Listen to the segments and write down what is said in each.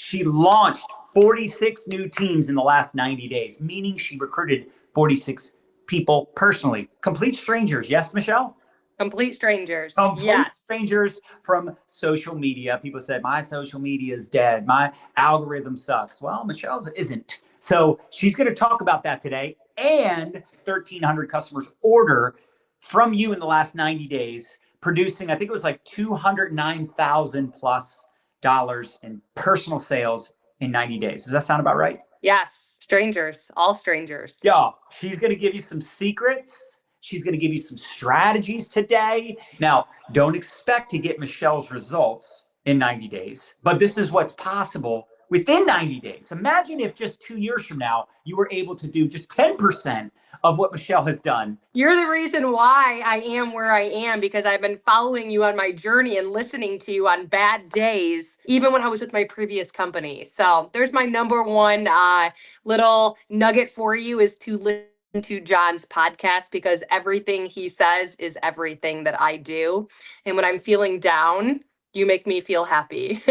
She launched 46 new teams in the last 90 days, meaning she recruited 46 people personally. Complete strangers. Yes, Michelle? Complete strangers. Complete Yes. strangers from social media. People said, my social media is dead. My algorithm sucks. Well, Michelle's isn't. So she's going to talk about that today. And 1,300 customers order from you in the last 90 days, producing, I think it was like $209,000 plus in personal sales in 90 days. Does that sound about right? Yes. Strangers. All strangers. Yeah. She's going to give you some secrets. She's going to give you some strategies today. Now, don't expect to get Michelle's results in 90 days, but this is what's possible within 90 days. Imagine if just 2 years from now, you were able to do just 10% of what Michelle has done. You're the reason why I am where I am, because I've been following you on my journey and listening to you on bad days, even when I was with my previous company. So there's my number one little nugget for you, is to listen to John's podcast, because everything he says is everything that I do. And when I'm feeling down, you make me feel happy.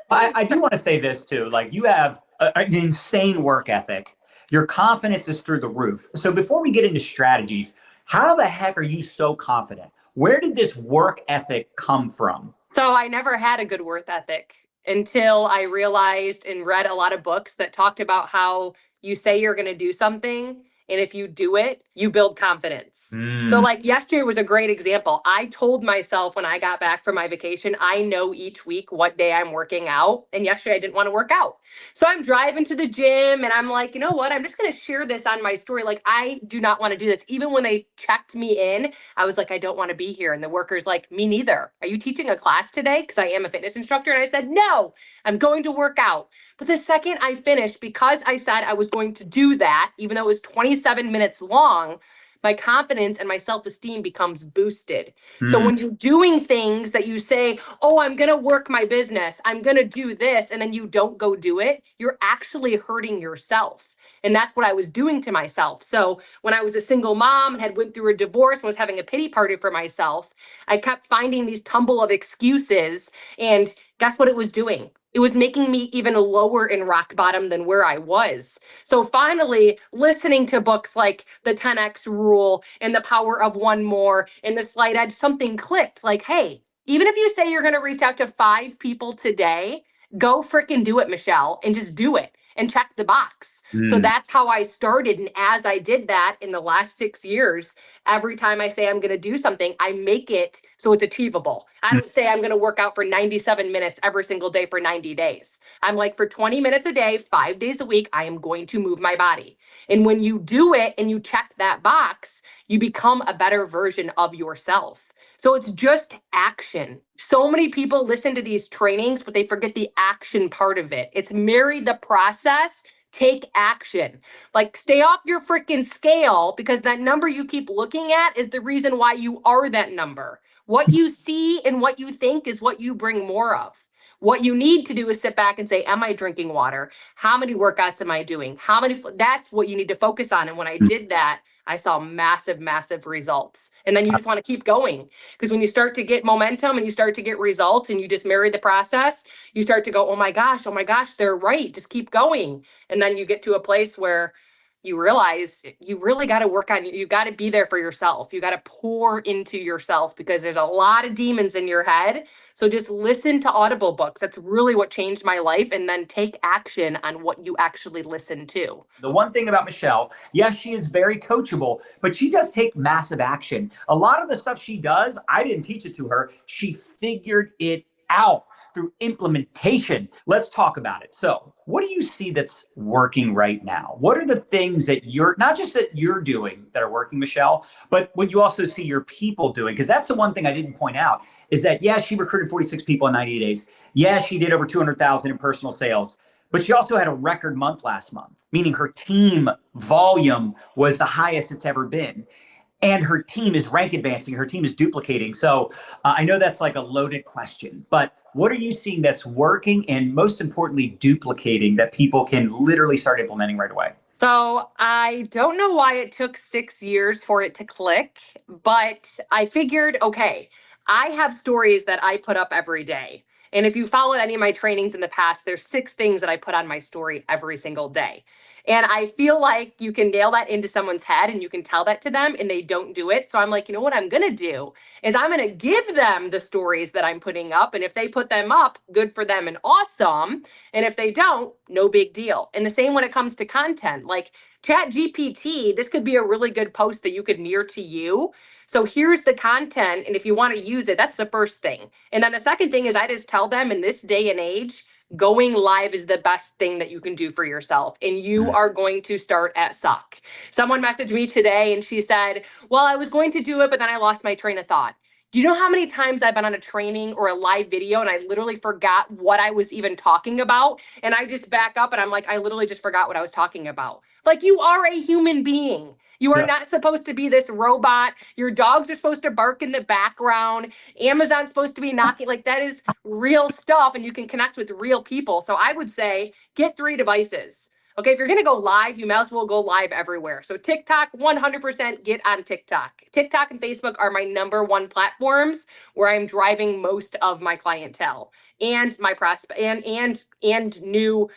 I do want to say this too. Like, you have an insane work ethic. Your confidence is through the roof. So before we get into strategies, how the heck are you so confident? Where did this work ethic come from? So I never had a good work ethic until I realized and read a lot of books that talked about how you say you're going to do something, and if you do it, you build confidence. So like yesterday was a great example. I told myself when I got back from my vacation, I know each week what day I'm working out. And yesterday I didn't want to work out. So I'm driving to the gym and I'm like, you know what? I'm just going to share this on my story. Like, I do not want to do this. Even when they checked me in, I was like, I don't want to be here. And the worker's like, me neither. Are you teaching a class today? Because I am a fitness instructor. And I said, no, I'm going to work out. But the second I finished, because I said I was going to do that, even though it was 27 minutes long, my confidence and my self-esteem becomes boosted. So when you're doing things that you say, oh, I'm going to work my business, I'm going to do this, and then you don't go do it, you're actually hurting yourself. And that's what I was doing to myself. So when I was a single mom and had went through a divorce and was having a pity party for myself, I kept finding these tumble of excuses. And guess what it was doing? It was making me even lower in rock bottom than where I was. So finally, listening to books like The 10X Rule and The Power of One More and The Slight Edge, something clicked. Like, hey, even if you say you're going to reach out to 5 people today, go freaking do it, Michelle, and just do it and check the box. So that's how I started. And as I did that in the last 6 years, every time I say I'm going to do something, I make it so it's achievable. I don't say I'm going to work out for 97 minutes every single day for 90 days. I'm like, for 20 minutes a day, 5 days a week, I am going to move my body. And when you do it and you check that box, you become a better version of yourself. So it's just action. So many people listen to these trainings, but they forget the action part of it. It's marry the process, take action. Like, stay off your freaking scale, because that number you keep looking at is the reason why you are that number. What you see and what you think is what you bring more of. What you need to do is sit back and say, am I drinking water? How many workouts am I doing? That's what you need to focus on. And when I did that, I saw massive, massive results. And then you just want to keep going. Because when you start to get momentum and you start to get results and you just marry the process, you start to go, oh my gosh, they're right. Just keep going. And then you get to a place where you realize you really got to work on you. You got to be there for yourself. You got to pour into yourself, because there's a lot of demons in your head. So just listen to Audible books. That's really what changed my life. And then take action on what you actually listen to. The one thing about Michelle, yes, she is very coachable, but she does take massive action. A lot of the stuff she does, I didn't teach it to her. She figured it out through implementation. Let's talk about it. So what do you see that's working right now? What are the things that you're, not just that you're doing that are working, Michelle, but what you also see your people doing? Because that's the one thing I didn't point out, is that, yeah, she recruited 46 people in 90 days. Yeah, she did over 200,000 in personal sales, but she also had a record month last month, meaning her team volume was the highest it's ever been. And her team is rank advancing, her team is duplicating. So I know that's like a loaded question, but what are you seeing that's working, and most importantly, duplicating, that people can literally start implementing right away? So I don't know why it took 6 years for it to click, but I figured, okay, I have stories that I put up every day. And if you followed any of my trainings in the past, there's 6 things that I put on my story every single day. And I feel like you can nail that into someone's head and you can tell that to them and they don't do it. So I'm like, you know what I'm going to do is I'm going to give them the stories that I'm putting up. And if they put them up, good for them and awesome. And if they don't, no big deal. And the same when it comes to content, like Chat GPT, this could be a really good post that you could mirror to you. So here's the content. And if you want to use it, that's the first thing. And then the second thing is I just tell them in this day and age, going live is the best thing that you can do for yourself. And you are going to start at suck. Someone messaged me today and she said, well, I was going to do it, but then I lost my train of thought. Do you know how many times I've been on a training or a live video and I literally forgot what I was even talking about? And I just back up and I'm like, I literally just forgot what I was talking about. Like, you are a human being. You are not supposed to be this robot. Your dogs are supposed to bark in the background. Amazon's supposed to be knocking. Like, that is real stuff and you can connect with real people. So I would say get 3 devices. Okay, if you're going to go live, you might as well go live everywhere. So TikTok, 100% get on TikTok. TikTok and Facebook are my #1 platforms where I'm driving most of my clientele and my prospect and new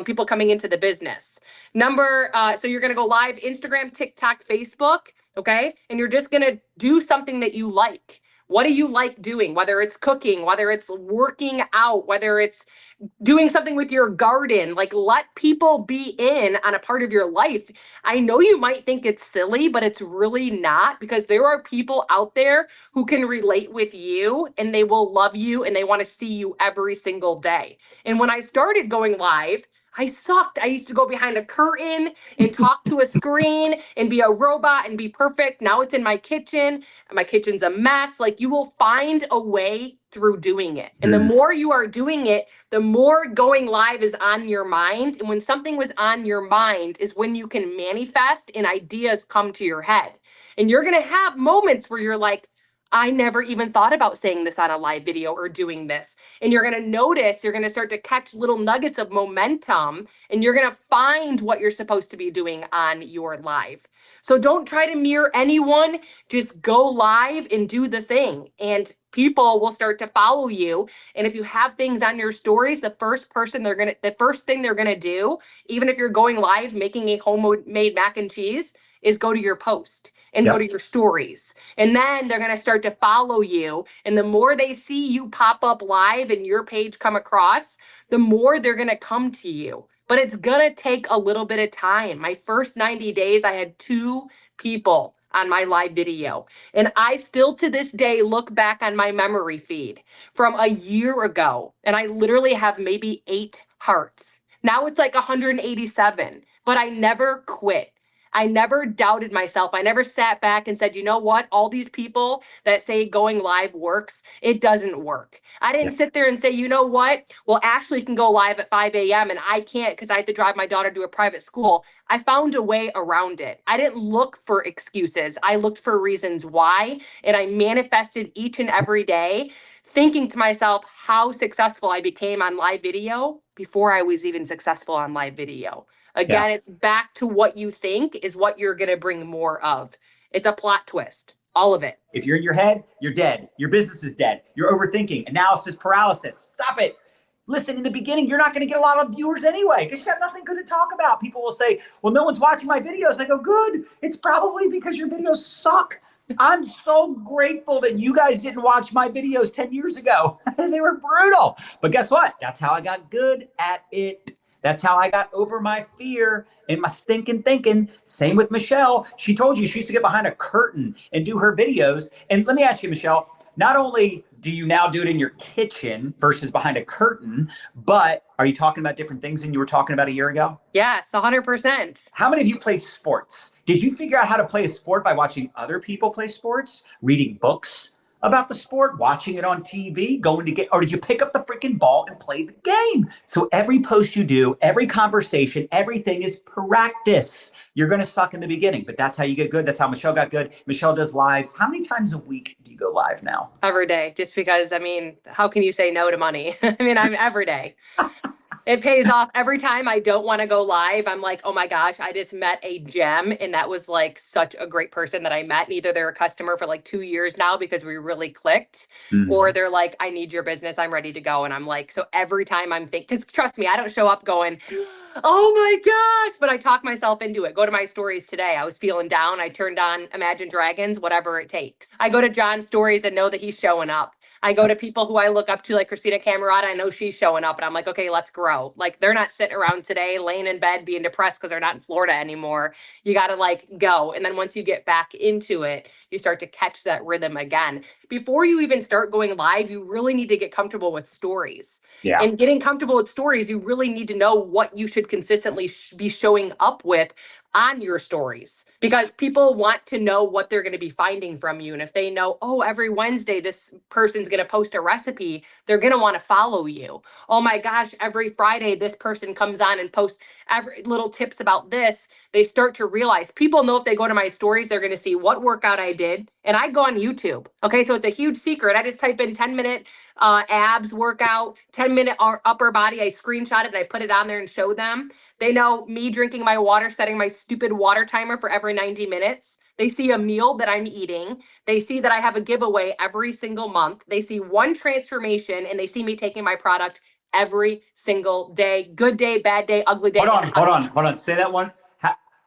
people coming into the business. So you're going to go live Instagram, TikTok, Facebook, okay? And you're just going to do something that you like. What do you like doing? Whether it's cooking, whether it's working out, whether it's doing something with your garden, like let people be in on a part of your life. I know you might think it's silly, but it's really not, because there are people out there who can relate with you and they will love you and they want to see you every single day. And when I started going live, I sucked. I used to go behind a curtain and talk to a screen and be a robot and be perfect. Now it's in my kitchen. My kitchen's a mess. Like, you will find a way through doing it. And the more you are doing it, the more going live is on your mind. And when something was on your mind is when you can manifest and ideas come to your head. And you're going to have moments where you're like, I never even thought about saying this on a live video or doing this. And you're going to notice, you're going to start to catch little nuggets of momentum and you're going to find what you're supposed to be doing on your live. So don't try to mirror anyone, just go live and do the thing. And people will start to follow you. And if you have things on your stories, the first thing they're going to do, even if you're going live making a homemade mac and cheese, is go to your post and go to your stories. And then they're going to start to follow you. And the more they see you pop up live and your page come across, the more they're going to come to you. But it's going to take a little bit of time. My first 90 days, I had 2 people on my live video. And I still to this day look back on my memory feed from a year ago. And I literally have maybe 8 hearts. Now it's like 187, but I never quit. I never doubted myself. I never sat back and said, you know what? All these people that say going live works, it doesn't work. I didn't sit there and say, you know what? Well, Ashley can go live at 5 a.m. and I can't because I have to drive my daughter to a private school. I found a way around it. I didn't look for excuses. I looked for reasons why, and I manifested each and every day, thinking to myself how successful I became on live video before I was even successful on live video. Again, it's back to what you think is what you're going to bring more of. It's a plot twist, all of it. If you're in your head, you're dead. Your business is dead. You're overthinking, analysis paralysis. Stop it. Listen, in the beginning, you're not going to get a lot of viewers anyway because you have nothing good to talk about. People will say, well, no one's watching my videos. I go, good. It's probably because your videos suck. I'm so grateful that you guys didn't watch my videos 10 years ago. They were brutal. But guess what? That's how I got good at it. That's how I got over my fear and my stinking thinking. Same with Michelle. She told you she used to get behind a curtain and do her videos. And let me ask you, Michelle, not only do you now do it in your kitchen versus behind a curtain, but are you talking about different things than you were talking about a year ago? Yes, 100%. How many of you played sports? Did you figure out how to play a sport by watching other people play sports, reading books about the sport, watching it on TV, or did you pick up the freaking ball and play the game? So every post you do, every conversation, everything is practice. You're going to suck in the beginning, but that's how you get good. That's how Michelle got good. Michelle does lives. How many times a week do you go live now? Every day, just because, how can you say no to money? I'm every day. It pays off every time I don't want to go live. I'm like, oh my gosh, I just met a gem. And that was like such a great person that I met. And either they're a customer for like 2 years now because we really clicked, or they're like, I need your business. I'm ready to go. And I'm like, so every time I'm thinking, because trust me, I don't show up going, oh my gosh, but I talk myself into it. Go to my stories today. I was feeling down. I turned on Imagine Dragons, whatever it takes. I go to John's stories and know that he's showing up. I go to people who I look up to, like Christina Camerata. I know she's showing up, and I'm like, okay, let's grow. Like, they're not sitting around today, laying in bed, being depressed because they're not in Florida anymore. You got to like go. And then once you get back into it, you start to catch that rhythm again. Before you even start going live, you really need to get comfortable with stories. Yeah. And getting comfortable with stories, you really need to know what you should consistently be showing up with on your stories, because people want to know what they're going to be finding from you. And if they know, oh, every Wednesday this person's going to post a recipe, they're going to want to follow you. Oh my gosh, every Friday this person comes on and posts every little tips about this. They start to realize, people know if they go to my stories, they're going to see what workout I did. And I go on YouTube. Okay, so it's a huge secret. I just type in 10-minute abs workout, 10-minute upper body. I screenshot it and I put it on there and show them. They know me drinking my water, setting my stupid water timer for every 90 minutes. They see a meal that I'm eating. They see that I have a giveaway every single month. They see one transformation, and they see me taking my product every single day. Good day, bad day, ugly day. Hold on. Say that one.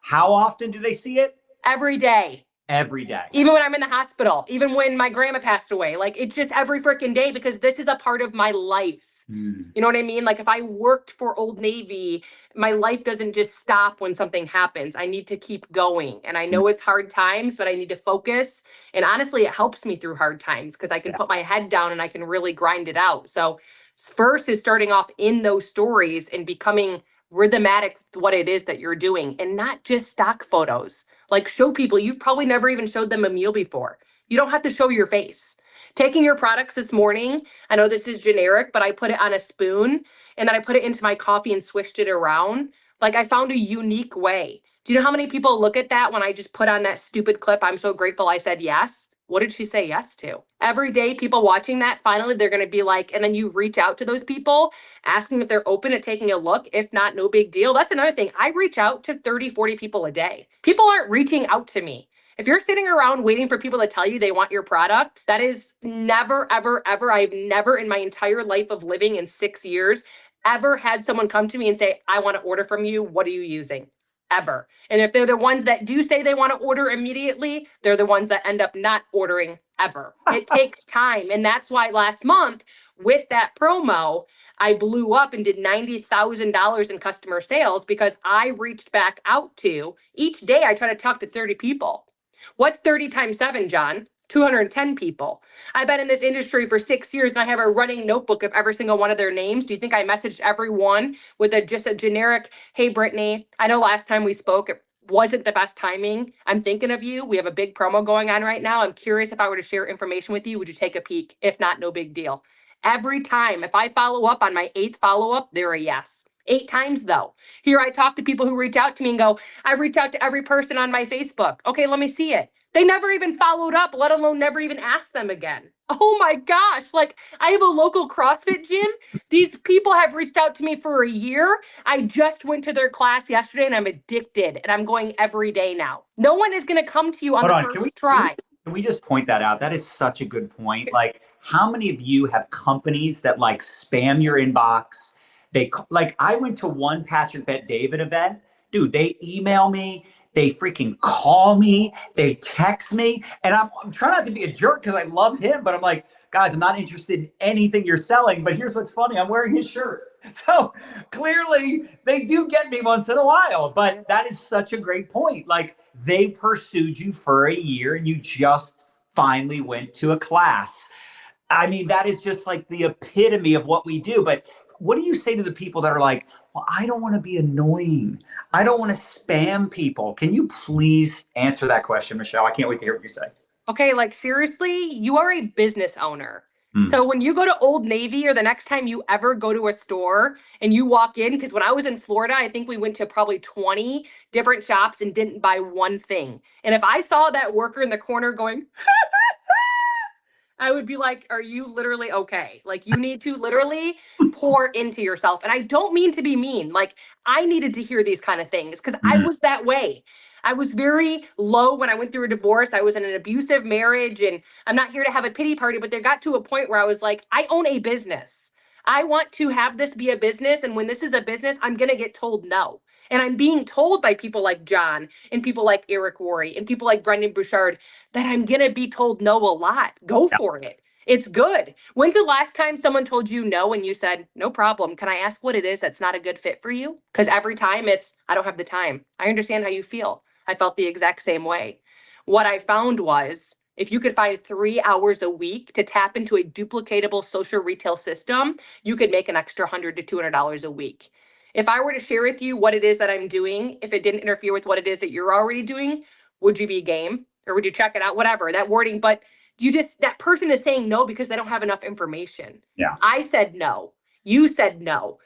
How often do they see it? Every day. Every day. Even when I'm in the hospital, even when my grandma passed away, like, it's just every freaking day, because this is a part of my life. You know what I mean? Like, if I worked for Old Navy, my life doesn't just stop when something happens. I need to keep going. And I know it's hard times, but I need to focus. And honestly, it helps me through hard times because I can put my head down and I can really grind it out. So first is starting off in those stories and becoming rhythmatic with what it is that you're doing, and not just stock photos. Like, show people. You've probably never even showed them a meal before. You don't have to show your face. Taking your products this morning, I know this is generic, but I put it on a spoon and then I put it into my coffee and swished it around. Like, I found a unique way. Do you know how many people look at that when I just put on that stupid clip, I'm so grateful I said yes? What did she say yes to? Every day, people watching that, finally, they're going to be like, and then you reach out to those people, asking if they're open to taking a look. If not, no big deal. That's another thing. I reach out to 30, 40 people a day. People aren't reaching out to me. If you're sitting around waiting for people to tell you they want your product, that is never, ever, ever. I've never in my entire life of living in 6 years ever had someone come to me and say, I want to order from you. What are you using? Ever. And if they're the ones that do say they want to order immediately, they're the ones that end up not ordering ever. It takes time. And that's why last month with that promo, I blew up and did $90,000 in customer sales, because I reached back out to, each day I try to talk to 30 people. What's 30 times 7, John? 210 people. I've been in this industry for 6 years and I have a running notebook of every single one of their names. Do you think I messaged everyone with just a generic, hey, Brittany, I know last time we spoke, it wasn't the best timing. I'm thinking of you. We have a big promo going on right now. I'm curious if I were to share information with you, would you take a peek? If not, no big deal. Every time, if I follow up on my 8th follow-up, they're a yes. 8 times though. Here I talk to people who reach out to me and go, I reach out to every person on my Facebook. Okay, let me see it. They never even followed up, let alone never even asked them again. Oh my gosh. Like, I have a local CrossFit gym. These people have reached out to me for a year. I just went to their class yesterday and I'm addicted and I'm going every day now. No one is going to come to you on the first try. Can we just point that out? That is such a good point. Like, how many of you have companies that like spam your inbox? I went to one Patrick Bet David event. Dude, they email me, they freaking call me, they text me, and I'm trying not to be a jerk because I love him, but I'm like, guys, I'm not interested in anything you're selling, but here's what's funny, I'm wearing his shirt. So clearly they do get me once in a while, but that is such a great point. Like, they pursued you for a year and you just finally went to a class. I mean, that is just like the epitome of what we do. But what do you say to the people that are like, well, I don't want to be annoying. I don't want to spam people. Can you please answer that question, Michelle? I can't wait to hear what you say. Okay, like, seriously, you are a business owner. So when you go to Old Navy, or the next time you ever go to a store and you walk in, because when I was in Florida, I think we went to probably 20 different shops and didn't buy one thing. And if I saw that worker in the corner going, I would be like, are you literally okay? Like, you need to literally pour into yourself. And I don't mean to be mean. Like, I needed to hear these kind of things because I was that way. I was very low when I went through a divorce. I was in an abusive marriage, and I'm not here to have a pity party, but there got to a point where I was like, I own a business. I want to have this be a business. And when this is a business, I'm going to get told no. And I'm being told by people like John and people like Eric Worre and people like Brendan Bouchard that I'm going to be told no a lot. Go for it. It's good. When's the last time someone told you no and you said, no problem? Can I ask what it is that's not a good fit for you? Because every time it's, I don't have the time. I understand how you feel. I felt the exact same way. What I found was if you could find 3 hours a week to tap into a duplicatable social retail system, you could make an extra $100 to $200 a week. If I were to share with you what it is that I'm doing, if it didn't interfere with what it is that you're already doing, would you be game? Or would you check it out? Whatever, that wording. But that person is saying no because they don't have enough information. Yeah. I said no. You said no.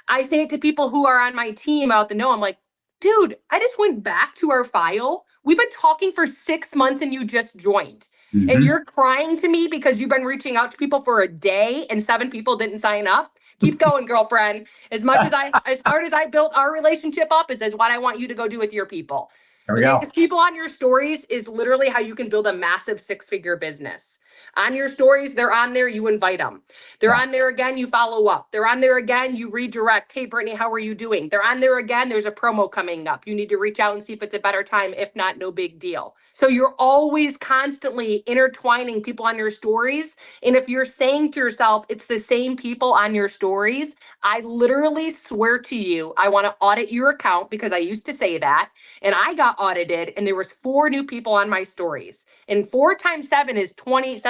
I say it to people who are on my team out the no. I'm like, dude, I just went back to our file. We've been talking for 6 months and you just joined. And you're crying to me because you've been reaching out to people for a day and 7 people didn't sign up. Keep going, girlfriend. As hard as I built our relationship up is what I want you to go do with your people. There we go. Because people on your stories is literally how you can build a massive 6-figure business. On your stories, they're on there, you invite them. They're on there again, you follow up. They're on there again, you redirect. Hey, Brittany, how are you doing? They're on there again, there's a promo coming up. You need to reach out and see if it's a better time. If not, no big deal. So you're always constantly intertwining people on your stories. And if you're saying to yourself, it's the same people on your stories, I literally swear to you, I want to audit your account because I used to say that. And I got audited and there was 4 new people on my stories. And 4 times 7 is 28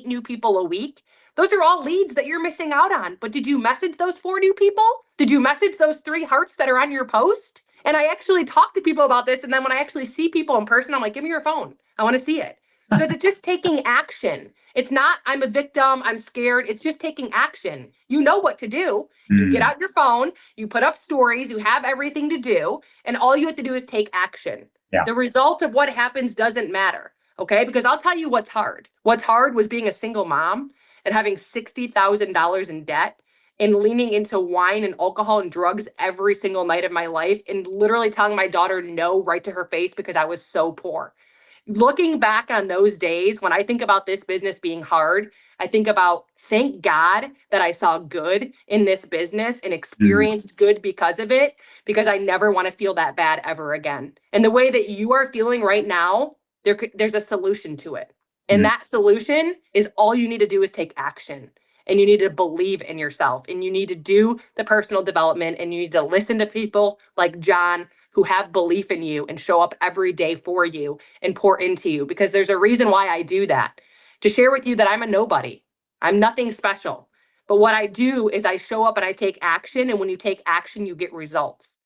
new people a week. Those are all leads that you're missing out on. But did you message those 4 new people? Did you message those 3 hearts that are on your post? And I actually talk to people about this. And then when I actually see people in person, I'm like, give me your phone. I want to see it. So it's just taking action. It's not, I'm a victim, I'm scared. It's just taking action. You know what to do. You get out your phone, you put up stories, you have everything to do. And all you have to do is take action. Yeah. The result of what happens doesn't matter. Okay. Because I'll tell you what's hard. What's hard was being a single mom and having $60,000 in debt and leaning into wine and alcohol and drugs every single night of my life and literally telling my daughter no right to her face because I was so poor. Looking back on those days, when I think about this business being hard, I think about thank God that I saw good in this business and experienced good because of it, because I never want to feel that bad ever again. And the way that you are feeling right now, there's a solution to it. And that solution is all you need to do is take action. And you need to believe in yourself and you need to do the personal development and you need to listen to people like John who have belief in you and show up every day for you and pour into you, because there's a reason why I do that. To share with you that I'm a nobody. I'm nothing special. But what I do is I show up and I take action. And when you take action, you get results.